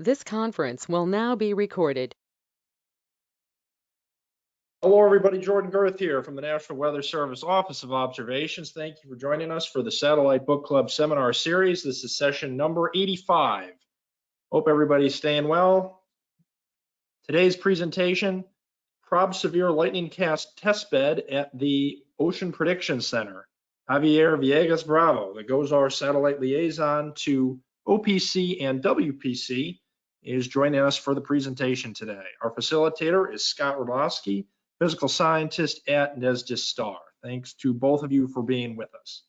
This conference will now be recorded. Hello, everybody. Jordan Girth here from the National Weather Service Office of Observations. Thank you for joining us for the Satellite Book Club Seminar Series. This is session number 85. Hope everybody's staying well. Today's presentation, ProbSevere LightningCast Testbed at the Ocean Prediction Center. Javier Villegas Bravo, the GOES-R Satellite Liaison to OPC and WPC, is joining us for the presentation today. Our facilitator is Scott Rodowski, physical scientist at NESDIS STAR. Thanks to both of you for being with us.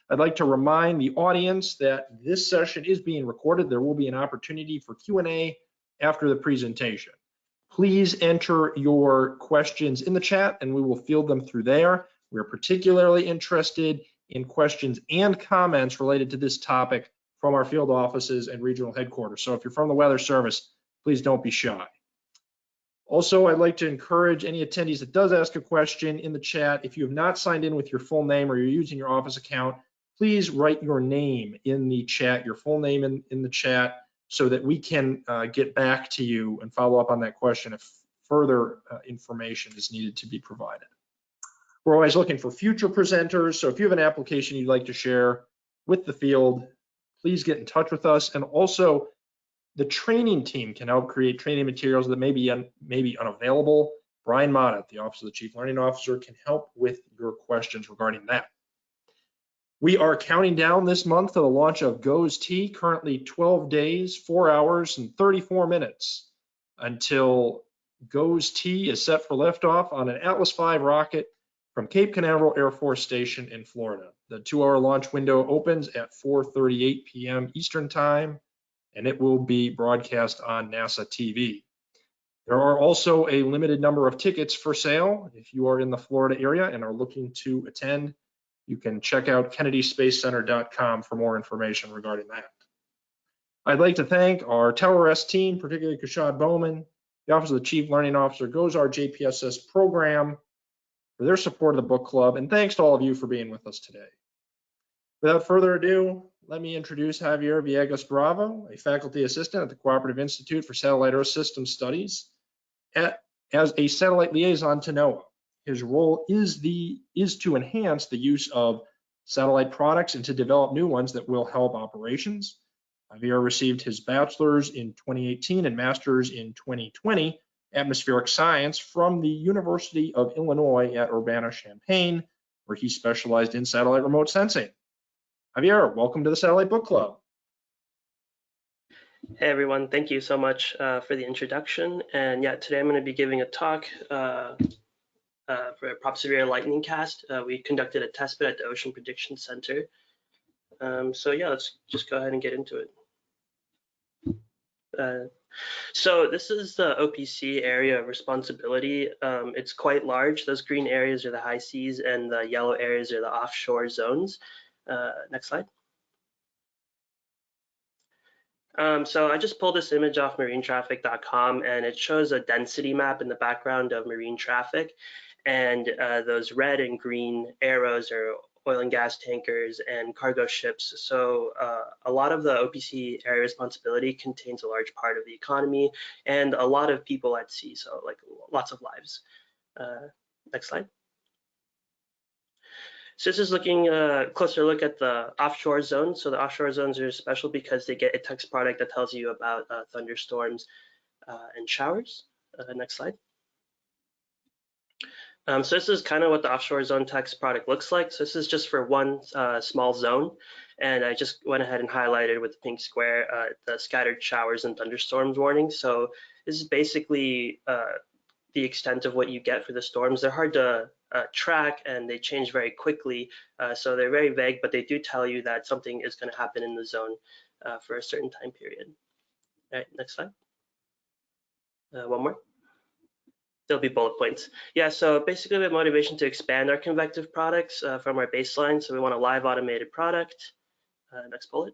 I'd like to remind the audience that this session is being recorded. There will be an opportunity for Q&A after the presentation. Please enter your questions in the chat and we will field them through there. We're particularly interested in questions and comments related to this topic from our field offices and regional headquarters. So if you're from the Weather Service, please don't be shy. Also, I'd like to encourage any attendees that does ask a question in the chat. If you have not signed in with your full name or you're using your office account, please write your name in the chat, your full name in the chat, so that we can get back to you and follow up on that question if further information is needed to be provided. We're always looking for future presenters, so if you have an application you'd like to share with the field, please get in touch with us. And also, the training team can help create training materials that may be unavailable. Brian Mott at the Office of the Chief Learning Officer can help with your questions regarding that. We are counting down this month to the launch of GOES-T, currently 12 days, 4 hours, and 34 minutes until GOES-T is set for liftoff on an Atlas V rocket from Cape Canaveral Air Force Station in Florida. The 2-hour launch window opens at 4:38 p.m. Eastern Time, and it will be broadcast on NASA TV. There are also a limited number of tickets for sale. If you are in the Florida area and are looking to attend, you can check out KennedySpaceCenter.com for more information regarding that. I'd like to thank our TowerS team, particularly Kashad Bowman, the Office of the Chief Learning Officer, GOES-R JPSS program, for their support of the book club, and thanks to all of you for being with us today. Without further ado, let me introduce Javier Villegas Bravo, a faculty assistant at the Cooperative Institute for Satellite Earth System Studies, as a satellite liaison to NOAA. His role is to enhance the use of satellite products and to develop new ones that will help operations. Javier received his bachelor's in 2018 and master's in 2020 atmospheric science from the University of Illinois at Urbana-Champaign, where he specialized in satellite remote sensing. Javier, welcome to the Satellite Book Club. Hey everyone, thank you so much for the introduction. And yeah, today I'm going to be giving a talk for ProbSevere LightningCast. We conducted a testbed at the Ocean Prediction Center. So yeah, let's just go ahead and get into it. So this is the OPC area of responsibility. It's quite large. Those green areas are the high seas and the yellow areas are the offshore zones. Next slide. So I just pulled this image off marinetraffic.com and it shows a density map in the background of marine traffic. And those red and green arrows are oil and gas tankers and cargo ships. So a lot of the OPC area responsibility contains a large part of the economy and a lot of people at sea, so like lots of lives. Next slide. So this is looking a closer look at the offshore zones. So the offshore zones are special because they get a text product that tells you about thunderstorms and showers. Next slide. So this is kind of what the offshore zone text product looks like. So this is just for one small zone. And I just went ahead and highlighted with the pink square the scattered showers and thunderstorms warning. So this is basically the extent of what you get for the storms. They're hard to track and they change very quickly. So they're very vague, but they do tell you that something is going to happen in the zone for a certain time period. All right, next slide. One more. There'll be bullet points. Yeah, so basically we have motivation to expand our convective products from our baseline. So we want a live automated product. Next bullet.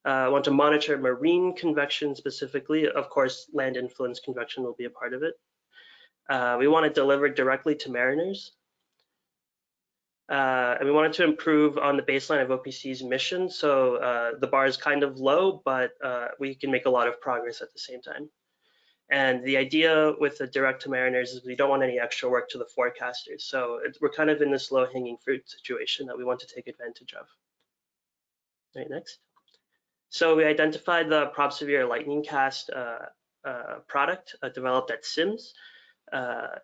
I want to monitor marine convection specifically. Of course, land influence convection will be a part of it. We want to deliver directly to mariners. And we wanted to improve on the baseline of OPC's mission. So the bar is kind of low, but we can make a lot of progress at the same time. And the idea with the direct to mariners is we don't want any extra work to the forecasters. So we're kind of in this low hanging fruit situation that we want to take advantage of. Right, next. So we identified the ProbSevere LightningCast product developed at CIMSS.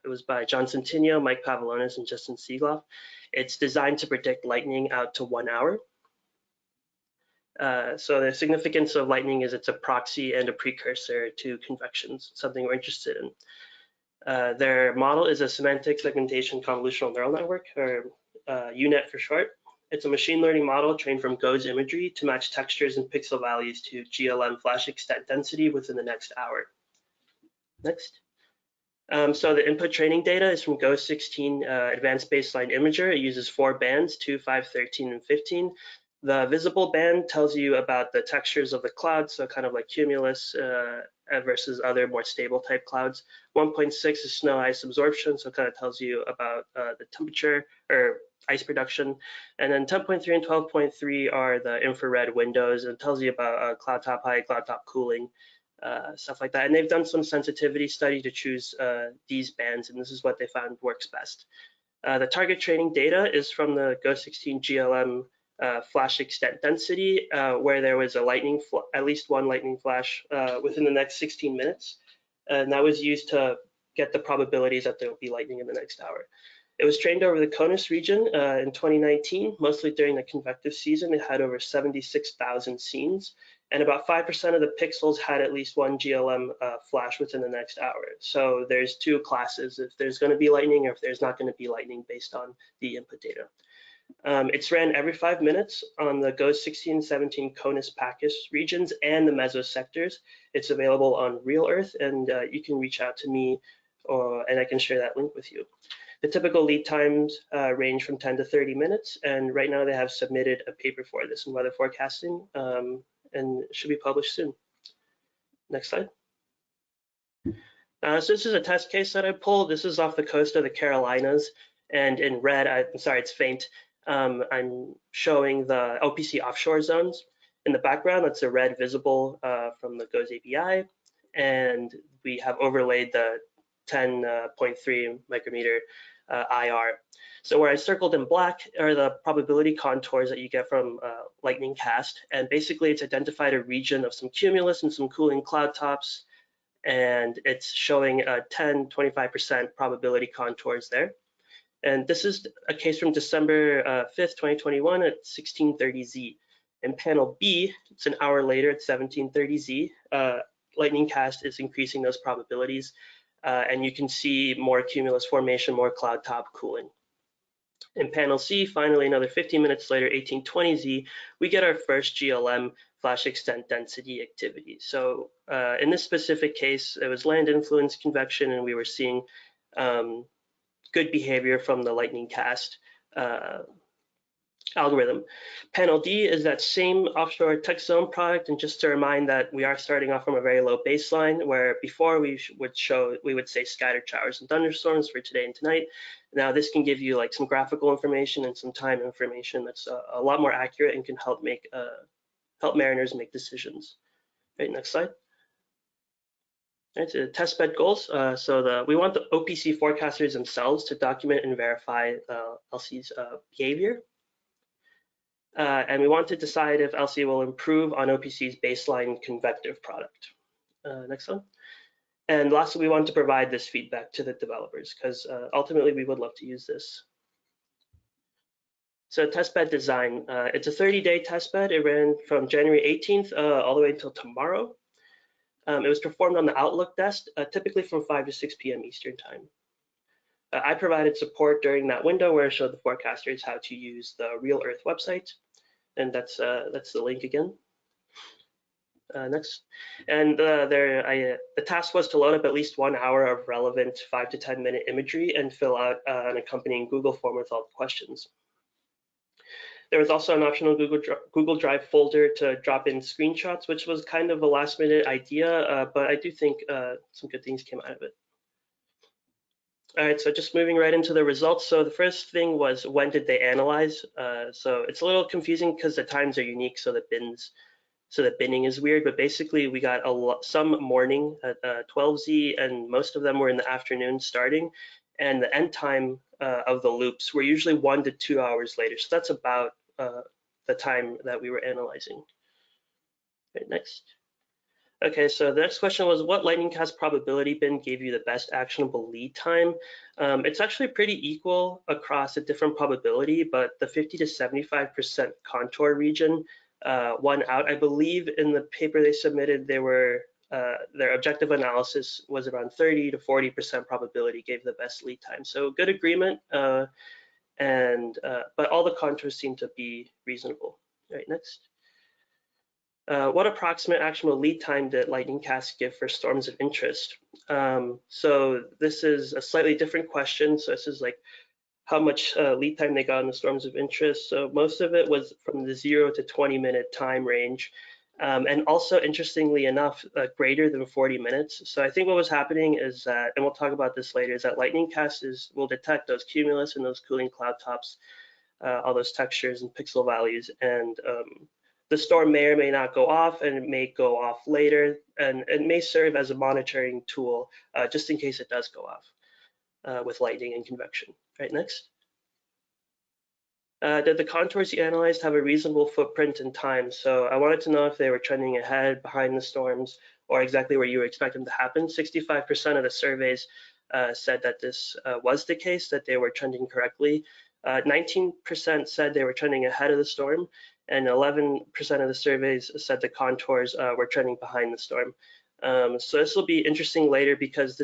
It was by John Centineo, Mike Pavlonis, and Justin Siegloff. It's designed to predict lightning out to 1 hour. So the significance of lightning is it's a proxy and a precursor to convections, something we're interested in. Their model is a semantic segmentation convolutional neural network, or UNet for short. It's a machine learning model trained from GOES imagery to match textures and pixel values to GLM flash extent density within the next hour. Next. So the input training data is from GOES 16 Advanced Baseline Imager. It uses 4 bands, 2, 5, 13, and 15. The visible band tells you about the textures of the clouds, so kind of like cumulus versus other more stable type clouds. 1.6 is snow ice absorption, so it kind of tells you about the temperature or ice production. And then 10.3 and 12.3 are the infrared windows, and it tells you about cloud top height, cloud top cooling, stuff like that. And they've done some sensitivity study to choose these bands, and this is what they found works best. The target training data is from the GOES 16 GLM flash extent density, where there was a at least one lightning flash within the next 16 minutes. And that was used to get the probabilities that there will be lightning in the next hour. It was trained over the CONUS region in 2019, mostly during the convective season. It had over 76,000 scenes, and about 5% of the pixels had at least one GLM flash within the next hour. So there's 2 classes, if there's going to be lightning or if there's not going to be lightning based on the input data. It's ran every 5 minutes on the GOES 16 and 17 CONUS PACUS regions and the mesosectors. It's available on Real Earth, and you can reach out to me and I can share that link with you. The typical lead times range from 10 to 30 minutes, and right now they have submitted a paper for this in weather forecasting, and it should be published soon. Next slide. So this is a test case that I pulled. This is off the coast of the Carolinas, and in red, I'm sorry, it's faint. I'm showing the OPC offshore zones. In the background, that's the red visible from the GOES API, and we have overlaid the 10.3 micrometer IR. So where I circled in black are the probability contours that you get from LightningCast, and basically it's identified a region of some cumulus and some cooling cloud tops, and it's showing 10-25% probability contours there. And this is a case from December 5th, 2021 at 1630Z. In panel B, it's an hour later at 1730Z. LightningCast is increasing those probabilities, and you can see more cumulus formation, more cloud top cooling. In panel C, finally, another 15 minutes later, 1820Z, we get our first GLM flash extent density activity. So in this specific case, it was land influence convection, and we were seeing good behavior from the LightningCast algorithm. Panel D is that same offshore text zone product, and just to remind that we are starting off from a very low baseline, where before we would say scattered showers and thunderstorms for today and tonight. Now this can give you like some graphical information and some time information that's a lot more accurate and can help mariners make decisions. Right, next slide. Right, so testbed goals. We want the OPC forecasters themselves to document and verify LC's behavior. And we want to decide if LC will improve on OPC's baseline convective product. Next one. And lastly, we want to provide this feedback to the developers because ultimately we would love to use this. So testbed design, it's a 30-day testbed. It ran from January 18th all the way until tomorrow. It was performed on the Outlook desk, typically from 5 to 6 p.m. Eastern time. I provided support during that window where I showed the forecasters how to use the Real Earth website, and that's the link again. Next, and the task was to load up at least 1 hour of relevant 5 to 10 minute imagery and fill out an accompanying Google form with all the questions. There was also an optional Google Drive folder to drop in screenshots, which was kind of a last minute idea, but I do think some good things came out of it. All right, so just moving right into the results. So the first thing was, when did they analyze? So it's a little confusing because the times are unique, so the binning is weird. But basically, we got some morning at 12Z, and most of them were in the afternoon starting. And the end time of the loops were usually 1 to 2 hours later. So that's about the time that we were analyzing. Okay, next. Okay, so the next question was, what LightningCast probability bin gave you the best actionable lead time? It's actually pretty equal across a different probability, but the 50 to 75% contour region won out. I believe in the paper they submitted, their objective analysis was around 30 to 40% probability gave the best lead time. So good agreement, but all the contours seem to be reasonable. All right, next. What approximate actionable lead time did LightningCast give for storms of interest? So this is a slightly different question. So this is like how much lead time they got in the storms of interest. So most of it was from the 0 to 20-minute time range. And also, interestingly enough, greater than 40 minutes. So I think what was happening is that, and we'll talk about this later, is that LightningCast will detect those cumulus and those cooling cloud tops, all those textures and pixel values, and the storm may or may not go off, and it may go off later, and it may serve as a monitoring tool just in case it does go off with lightning and convection. Right, next. Did the contours you analyzed have a reasonable footprint and time? So I wanted to know if they were trending ahead, behind the storms, or exactly where you were expecting them to happen. 65% of the surveys said that this was the case, that they were trending correctly. 19% said they were trending ahead of the storm, and 11% of the surveys said the contours were trending behind the storm. So this will be interesting later, because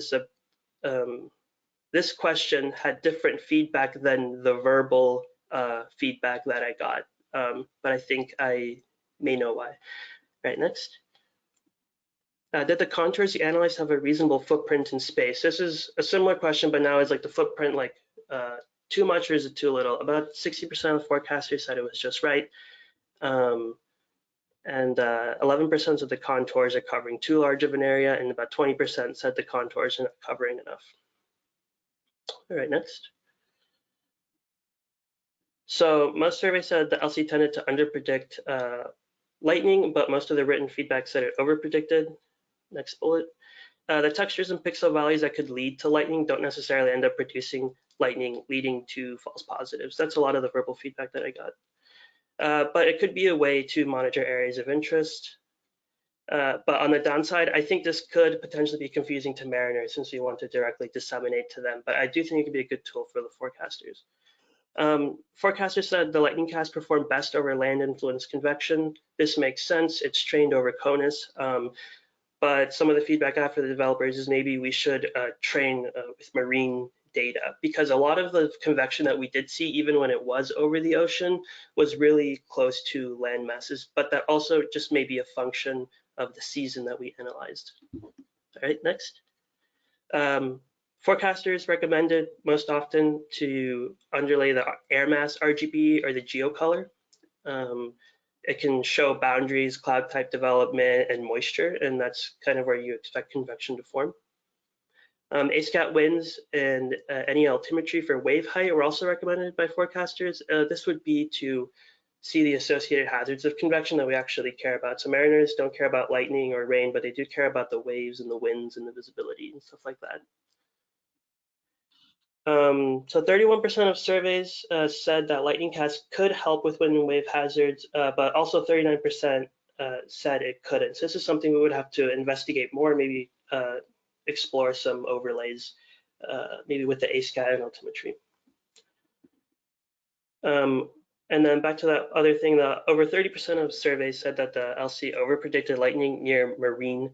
this question had different feedback than the verbal feedback that I got, but I think I may know why. Right, next. Did the contours you analyzed have a reasonable footprint in space? This is a similar question, but now it's like the footprint, like too much or is it too little? About 60% of forecasters said it was just right. And 11% of the contours are covering too large of an area, and about 20% said the contours are not covering enough. All right, next. So most surveys said the LC tended to underpredict lightning, but most of the written feedback said it overpredicted. Next bullet. The textures and pixel values that could lead to lightning don't necessarily end up producing lightning, leading to false positives. That's a lot of the verbal feedback that I got. But it could be a way to monitor areas of interest. But on the downside, I think this could potentially be confusing to mariners, since we want to directly disseminate to them. But I do think it could be a good tool for the forecasters. Forecasters said the LightningCast performed best over land-influenced convection. This makes sense. It's trained over CONUS. But some of the feedback I have for the developers is maybe we should train with marine data, because a lot of the convection that we did see, even when it was over the ocean, was really close to land masses, but that also just may be a function of the season that we analyzed. All right, next. Forecasters recommended most often to underlay the air mass RGB or the geocolor. It can show boundaries, cloud type development, and moisture, and that's kind of where you expect convection to form. ASCAT winds and any altimetry for wave height were also recommended by forecasters. This would be to see the associated hazards of convection that we actually care about. So mariners don't care about lightning or rain, but they do care about the waves and the winds and the visibility and stuff like that. So 31% of surveys said that LightningCast could help with wind and wave hazards, but also 39% said it couldn't. So this is something we would have to investigate more, maybe explore some overlays, maybe with the ASCAT and altimetry. And then back to that other thing, over 30% of surveys said that the LC overpredicted lightning near marine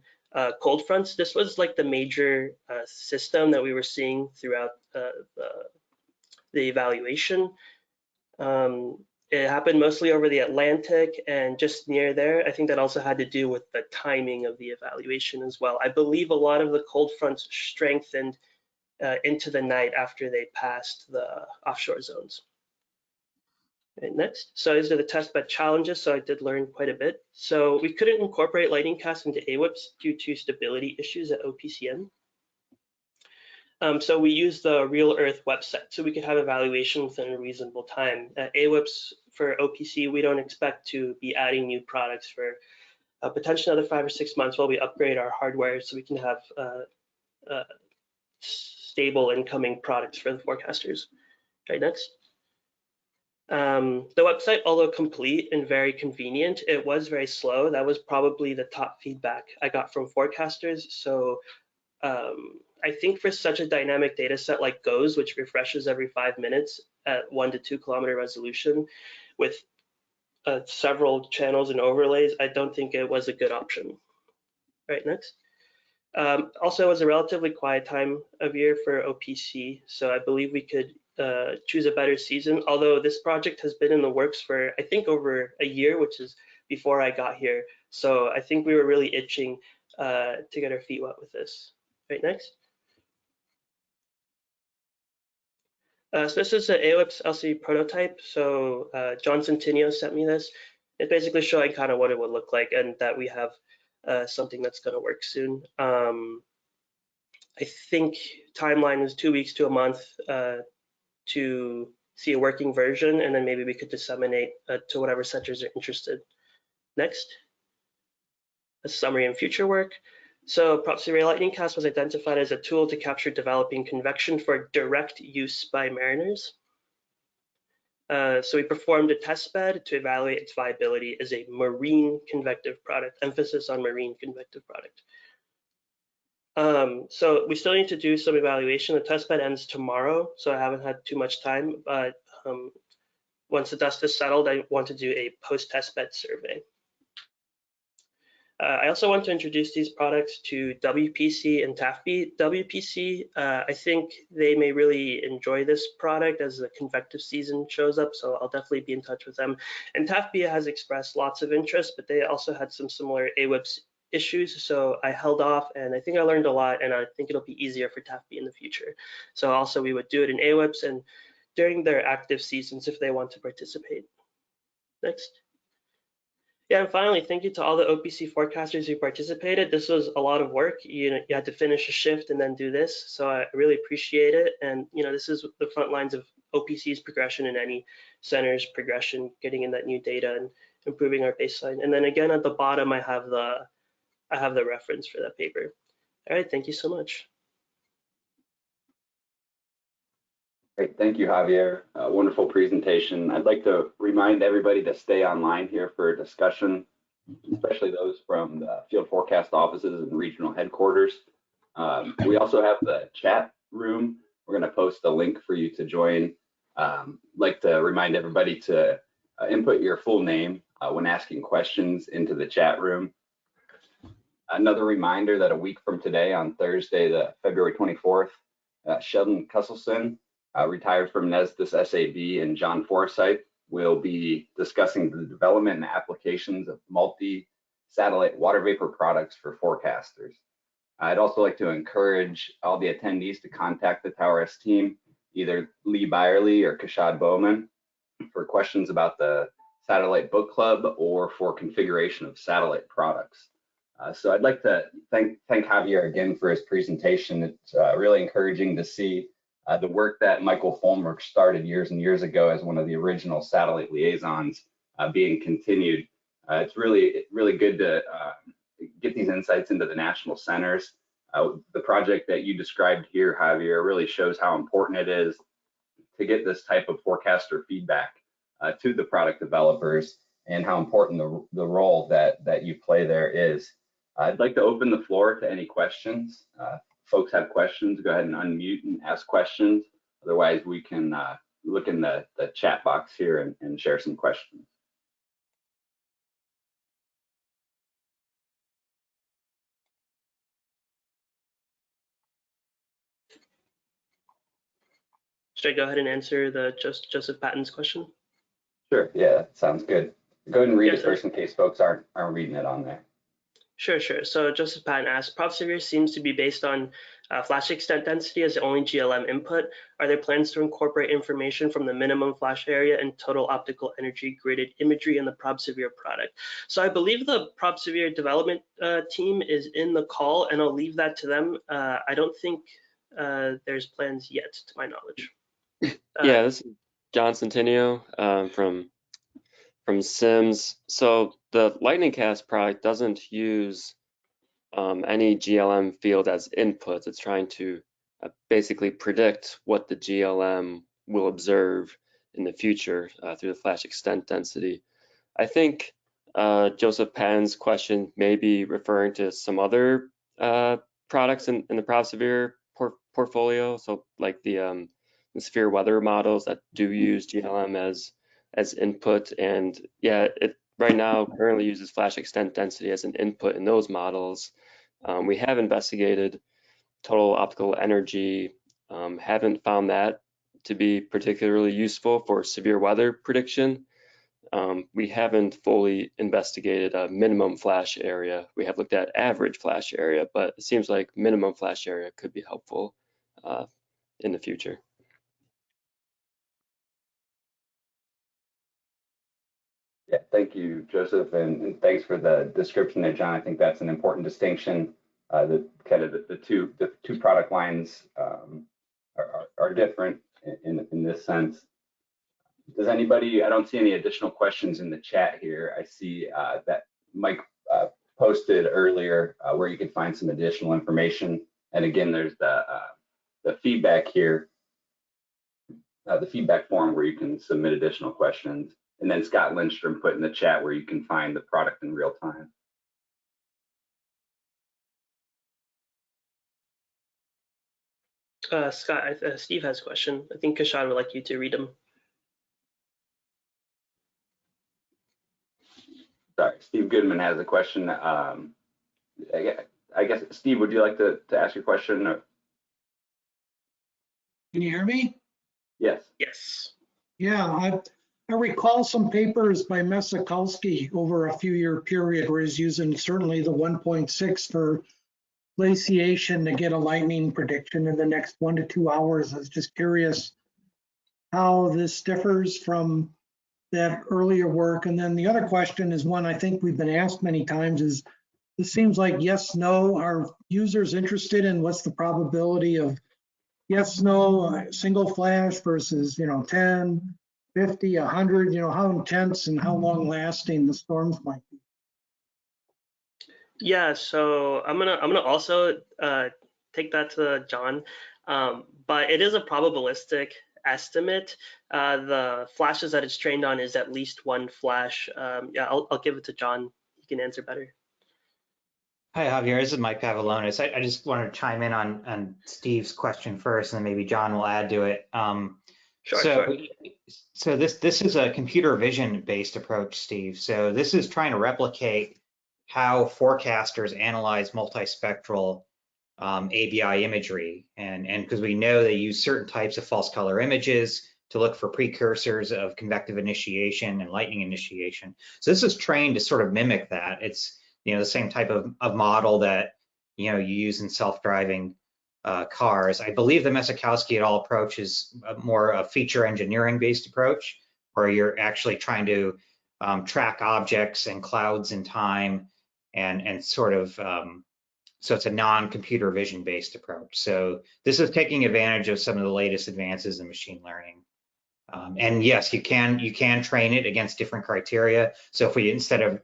cold fronts. This was like the major system that we were seeing throughout the evaluation. It happened mostly over the Atlantic and just near there. I think that also had to do with the timing of the evaluation as well. I believe a lot of the cold fronts strengthened into the night after they passed the offshore zones. Okay, next, so these are the testbed challenges. So I did learn quite a bit. So we couldn't incorporate LightningCast into AWIPS due to stability issues at OPCN. So we use the Real Earth website so we could have evaluation within a reasonable time. At AWIPS for OPC, we don't expect to be adding new products for potentially another 5 or 6 months while we upgrade our hardware so we can have stable incoming products for the forecasters. Okay, next. The website, although complete and very convenient, it was very slow. That was probably the top feedback I got from forecasters. So I think for such a dynamic data set like GOES, which refreshes every 5 minutes at 1 to 2 kilometer resolution with several channels and overlays, I don't think it was a good option. Right, next. Also, it was a relatively quiet time of year for OPC, so I believe we could choose a better season, although this project has been in the works for, I think, over a year, which is before I got here. So I think we were really itching to get our feet wet with this. Right, next. So this is an AWIPS LCD prototype. So John Centineo sent me this. It's basically showing kind of what it would look like and that we have something that's going to work soon. I think timeline is 2 weeks to a month to see a working version, and then maybe we could disseminate to whatever centers are interested. Next, a summary and future work. So ProbSevere LightningCast was identified as a tool to capture developing convection for direct use by mariners. So we performed a test bed to evaluate its viability as a marine convective product, emphasis on marine convective product. So we still need to do some evaluation. The test bed ends tomorrow, so I haven't had too much time, but once the dust is settled, I want to do a post-test bed survey. I also want to introduce these products to WPC and TAFB. WPC, I think they may really enjoy this product as the convective season shows up, so I'll definitely be in touch with them. And TAFB has expressed lots of interest, but they also had some similar AWIPS issues, so I held off, and I think I learned a lot, and I think it'll be easier for TAFB in the future. So also we would do it in AWIPS and during their active seasons if they want to participate. Next. Yeah, and finally, thank you to all the OPC forecasters who participated. This was a lot of work. You had to finish a shift and then do this, so I really appreciate it. And this is the front lines of OPC's progression in any center's progression, getting in that new data and improving our baseline. And then again at the bottom, I have the reference for that paper. All right, thank you so much. Great, thank you, Javier. Wonderful presentation. I'd like to remind everybody to stay online here for a discussion, especially those from the field forecast offices and regional headquarters. We also have the chat room. We're going to post a link for you to join. I'd like to remind everybody to input your full name when asking questions into the chat room. Another reminder that a week from today, on Thursday, the February 24th, Sheldon Cusselson, retired from NESDIS SAB, and John Forsythe will be discussing the development and applications of multi-satellite water vapor products for forecasters. I'd also like to encourage all the attendees to contact the TowerS team, either Lee Byerly or Kashad Bowman, for questions about the Satellite Book Club or for configuration of satellite products. So I'd like to thank Javier again for his presentation. It's really encouraging to see the work that Michael Fulmer started years and years ago as one of the original satellite liaisons being continued. It's really good to get these insights into the national centers. The project that you described here, Javier, really shows how important it is to get this type of forecaster feedback to the product developers and how important the role that you play there is. I'd like to open the floor to any questions. Folks have questions, go ahead and unmute and ask questions. Otherwise, we can look in the chat box here and share some questions. Should I go ahead and answer the Joseph Patton's question? Sure, yeah, that sounds good. Go ahead and read it first in case folks aren't reading it on there. Sure. So Joseph Patton asked, ProbSevere seems to be based on flash extent density as the only GLM input. Are there plans to incorporate information from the minimum flash area and total optical energy gridded imagery in the ProbSevere product? So I believe the ProbSevere development team is in the call, and I'll leave that to them. I don't think there's plans yet, to my knowledge. Yeah, this is John Centennial from CIMSS. So the LightningCast product doesn't use any GLM field as inputs. It's trying to basically predict what the GLM will observe in the future through the flash extent density. I think Joseph Patton's question may be referring to some other products in the ProbSevere portfolio. So like the severe weather models that do use GLM as input. And yeah, it right now currently uses flash extent density as an input in those models. We have investigated total optical energy, haven't found that to be particularly useful for severe weather prediction. We haven't fully investigated a minimum flash area. We have looked at average flash area, but it seems like minimum flash area could be helpful in the future. Yeah, thank you, Joseph, and thanks for the description there, John. I think that's an important distinction. The kind of the two product lines are different in this sense. Does anybody? I don't see any additional questions in the chat here. I see that Mike posted earlier where you can find some additional information. And again, there's the feedback here, the feedback form where you can submit additional questions. And then Scott Lindstrom put in the chat where you can find the product in real time. Scott, Steve has a question. I think Kashad would like you to read them. Sorry, Steve Goodman has a question. I guess, Steve, would you like to ask your question? Or? Can you hear me? Yes. Yes. Yeah, I recall some papers by Messikowski over a few-year period where he's using certainly the 1.6 for glaciation to get a lightning prediction in the next 1 to 2 hours. I was just curious how this differs from that earlier work. And then the other question is one I think we've been asked many times is, this seems like yes, no, are users interested in what's the probability of yes, no, single flash versus, 10, 50, 100, how intense and how long lasting the storms might be. Yeah, so I'm gonna also take that to John, but it is a probabilistic estimate. The flashes that it's trained on is at least one flash. Yeah, I'll give it to John. He can answer better. Hi, Javier. This is Mike Pavalonis. I just wanted to chime in on Steve's question first, and then maybe John will add to it. So this is a computer vision based approach, Steve. So this is trying to replicate how forecasters analyze multispectral ABI imagery, and because we know they use certain types of false color images to look for precursors of convective initiation and lightning initiation. So this is trained to sort of mimic that. It's the same type of model that you use in self-driving cars. I believe the Messikowski et al. Approach is more a feature engineering based approach, where you're actually trying to track objects and clouds in time, and sort of so it's a non-computer vision based approach. So this is taking advantage of some of the latest advances in machine learning. And yes, you can train it against different criteria. So if we, instead of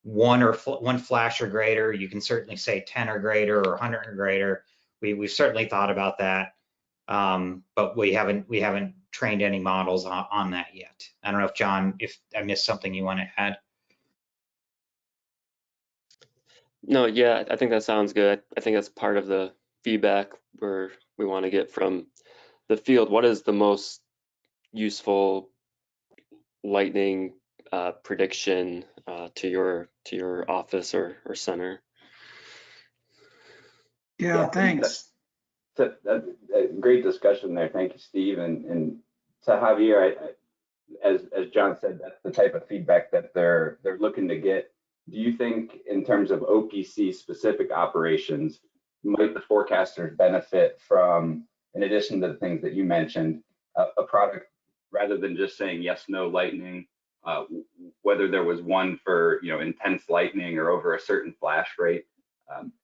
one flash or greater, you can certainly say 10 or greater or 100 or greater. We've certainly thought about that, but we haven't trained any models on that yet. I don't know if John, if I missed something you want to add. No, yeah, I think that sounds good. I think that's part of the feedback where we want to get from the field. What is the most useful lightning prediction to your office or center? Yeah, thanks. That's a great discussion there. Thank you, Steve. And so Javier, as John said, that's the type of feedback that they're looking to get. Do you think, in terms of OPC specific operations, might the forecasters benefit from, in addition to the things that you mentioned, a product rather than just saying yes, no lightning, whether there was one for intense lightning or over a certain flash rate?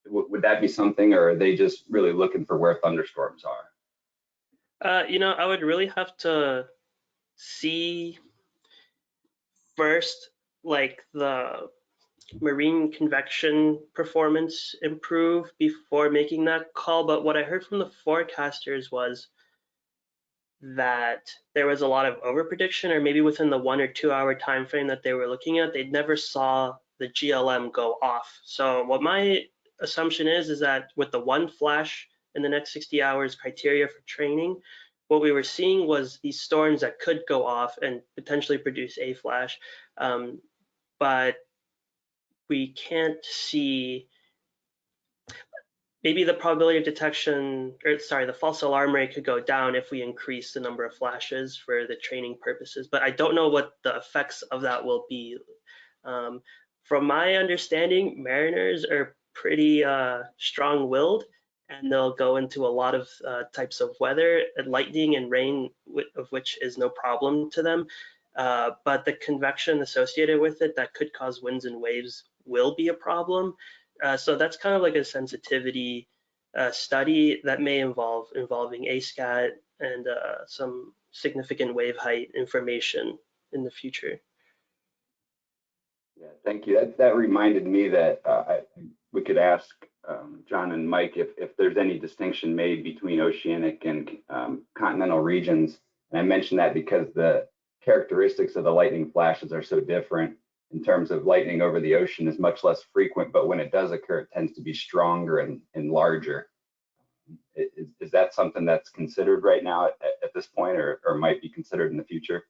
Would that be something, or are they just really looking for where thunderstorms are? I would really have to see first, like the marine convection performance improve before making that call. But what I heard from the forecasters was that there was a lot of overprediction, or maybe within the 1 or 2 hour time frame that they were looking at, they never saw the GLM go off. So what my assumption is that with the one flash in the next 60 hours criteria for training, what we were seeing was these storms that could go off and potentially produce a flash, but we can't see. Maybe the probability of detection, or sorry, the false alarm rate could go down if we increase the number of flashes for the training purposes, but I don't know what the effects of that will be. From my understanding, mariners are pretty strong-willed, and they'll go into a lot of types of weather, and lightning and rain, of which is no problem to them. But the convection associated with it that could cause winds and waves will be a problem. So that's kind of like a sensitivity study that may involving ASCAT and some significant wave height information in the future. Yeah, thank you. That reminded me that we could ask John and Mike if there's any distinction made between oceanic and continental regions. And I mention that because the characteristics of the lightning flashes are so different. In terms of lightning over the ocean is much less frequent, but when it does occur, it tends to be stronger and larger. Is that something that's considered right now at this point, or might be considered in the future?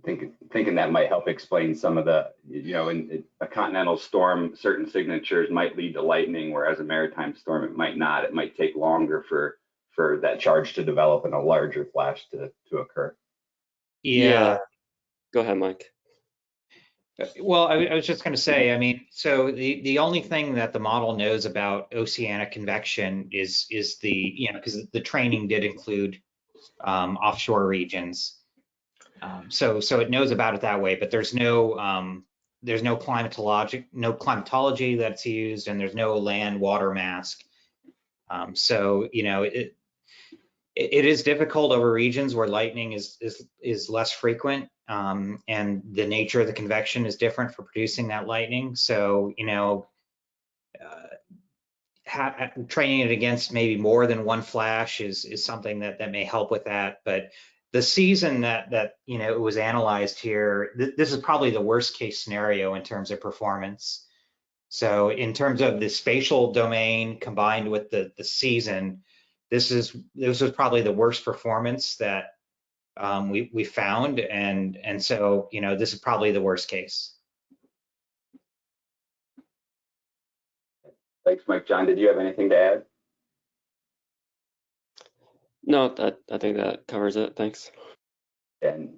Thinking that might help explain some of the, in a continental storm, certain signatures might lead to lightning, whereas a maritime storm, it might not. It might take longer for that charge to develop and a larger flash to occur. Yeah. Go ahead, Mike. Well, I was just going to say, I mean, so the only thing that the model knows about oceanic convection is the, because the training did include offshore regions. So it knows about it that way, but there's no climatology that's used, and there's no land water mask. So it is difficult over regions where lightning is less frequent, and the nature of the convection is different for producing that lightning. So training it against maybe more than one flash is something that may help with that. But the season that it was analyzed here, this is probably the worst case scenario in terms of performance. So in terms of the spatial domain combined with the season, this was probably the worst performance that we found, and so this is probably the worst case. Thanks, Mike. John, did you have anything to add? No, I think that covers it. Thanks. And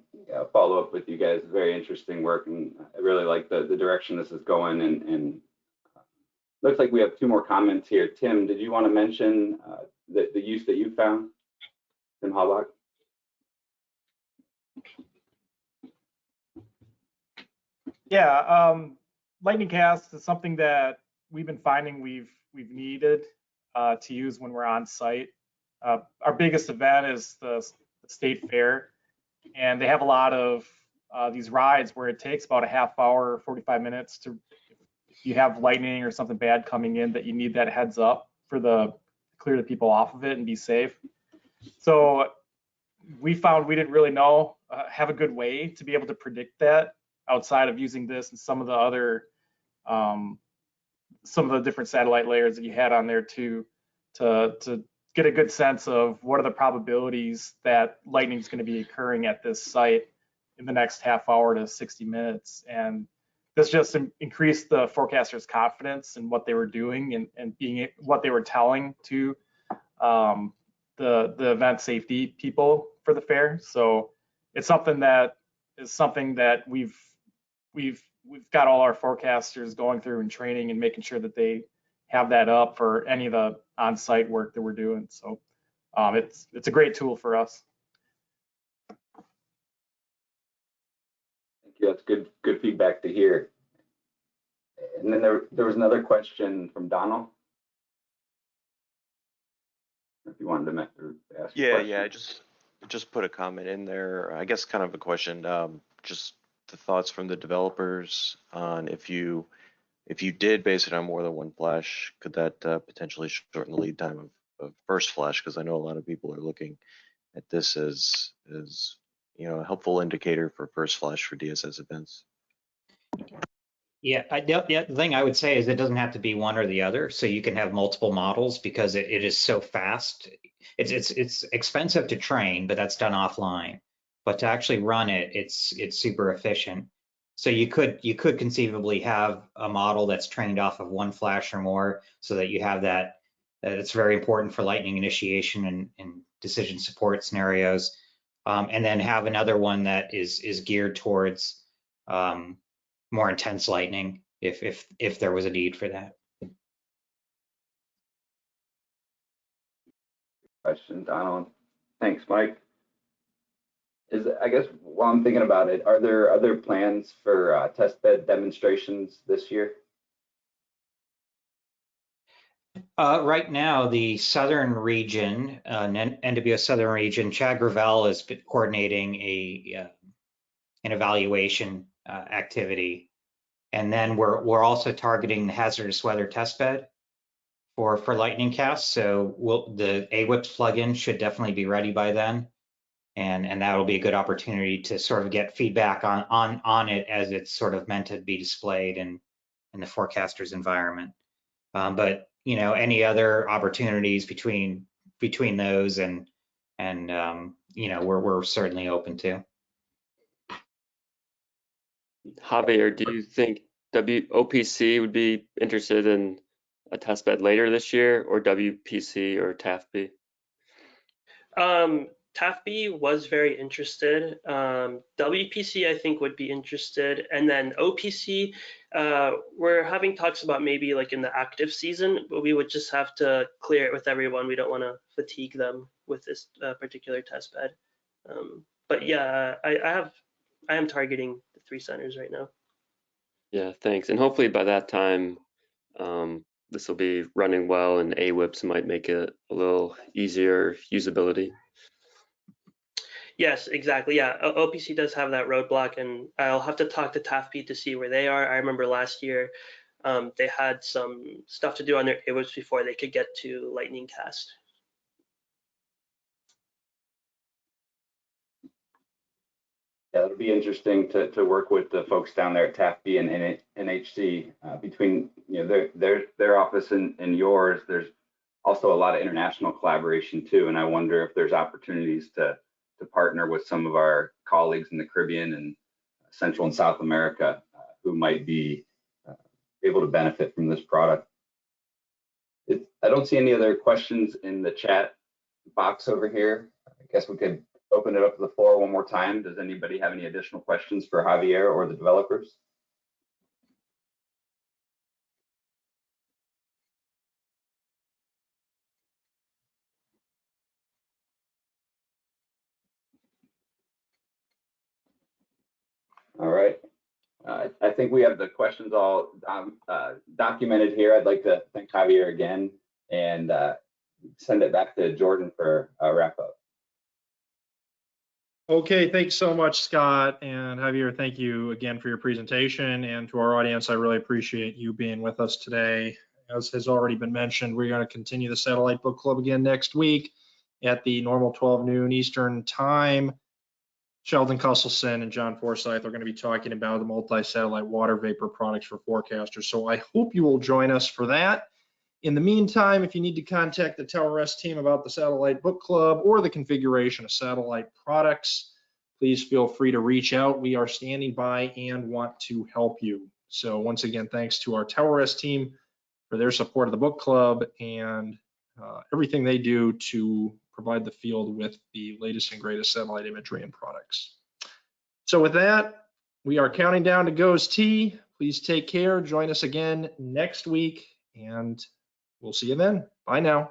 follow up with you guys. Very interesting work, and I really like the direction this is going. And looks like we have 2 more comments here. Tim, did you want to mention the use that you found? Tim Halbach? Yeah, LightningCast is something that we've been finding we've needed to use when we're on site. Our biggest event is the state fair, and they have a lot of these rides where it takes about a half hour, 45 minutes to, if you have lightning or something bad coming in, that you need that heads up for clear the people off of it and be safe. So we found we didn't really have a good way to be able to predict that outside of using this and some of the other some of the different satellite layers that you had on there to get a good sense of what are the probabilities that lightning is going to be occurring at this site in the next half hour to 60 minutes. And this just increased the forecaster's confidence in what they were doing and what they were telling to the event safety people for the fair. So it's something that we've got all our forecasters going through and training and making sure that they have that up for any of the on-site work that we're doing. So it's a great tool for us. Thank you. That's good feedback to hear. And then there was another question from Donald. If you wanted to ask. Yeah. I just put a comment in there. I guess kind of a question. Just the thoughts from the developers on if you did base it on more than one flash, could that potentially shorten the lead time of first flash? Because I know a lot of people are looking at this as a helpful indicator for first flash for DSS events. Yeah, the thing I would say is it doesn't have to be one or the other. So you can have multiple models because it is so fast. It's expensive to train, but that's done offline. But to actually run it, it's super efficient. So you could conceivably have a model that's trained off of one flash or more, so that you have that. It's very important for lightning initiation and decision support scenarios, and then have another one that is geared towards more intense lightning if there was a need for that. Question, Donald. Thanks, Mike. I guess while I'm thinking about it, are there other plans for test bed demonstrations this year? Right now, the southern region, NWO southern region, Chad Gravel is coordinating an evaluation activity, and then we're also targeting the hazardous weather test bed for LightningCast. So the AWIPS plugin should definitely be ready by then, and that will be a good opportunity to sort of get feedback on it as it's sort of meant to be displayed in the forecaster's environment. But any other opportunities between those and we're certainly open to. Javier, do you think OPC would be interested in a testbed later this year, or WPC or TAFB? TAFB was very interested. WPC, I think, would be interested. And then OPC, we're having talks about maybe like in the active season, but we would just have to clear it with everyone. We don't want to fatigue them with this particular test bed. But yeah, I am targeting the 3 centers right now. Yeah, thanks. And hopefully by that time, this will be running well, and AWIPS might make it a little easier usability. Yes, exactly. Yeah, OPC does have that roadblock, and I'll have to talk to TAFB to see where they are. I remember last year they had some stuff to do on their AWIPS before they could get to LightningCast. Yeah, it'll be interesting to work with the folks down there at TAFB and NHC between their office and yours. There's also a lot of international collaboration too, and I wonder if there's opportunities to partner with some of our colleagues in the Caribbean and Central and South America who might be able to benefit from this product. I don't see any other questions in the chat box over here. I guess we could open it up to the floor one more time. Does anybody have any additional questions for Javier or the developers? All right. I think we have the questions all documented here. I'd like to thank Javier again and send it back to Jordan for a wrap up. Okay, thanks so much, Scott. And Javier, thank you again for your presentation. And to our audience, I really appreciate you being with us today. As has already been mentioned, we're going to continue the Satellite Book Club again next week at the normal 12 noon Eastern time. Sheldon Cusselson and John Forsyth are going to be talking about the multi-satellite water vapor products for forecasters. So I hope you will join us for that. In the meantime, if you need to contact the TowerS team about the Satellite Book Club or the configuration of satellite products, please feel free to reach out. We are standing by and want to help you. So once again, thanks to our TowerS team for their support of the book club and everything they do to provide the field with the latest and greatest satellite imagery and products. So with that, we are counting down to Goes T. Please take care. Join us again next week, and we'll see you then. Bye now.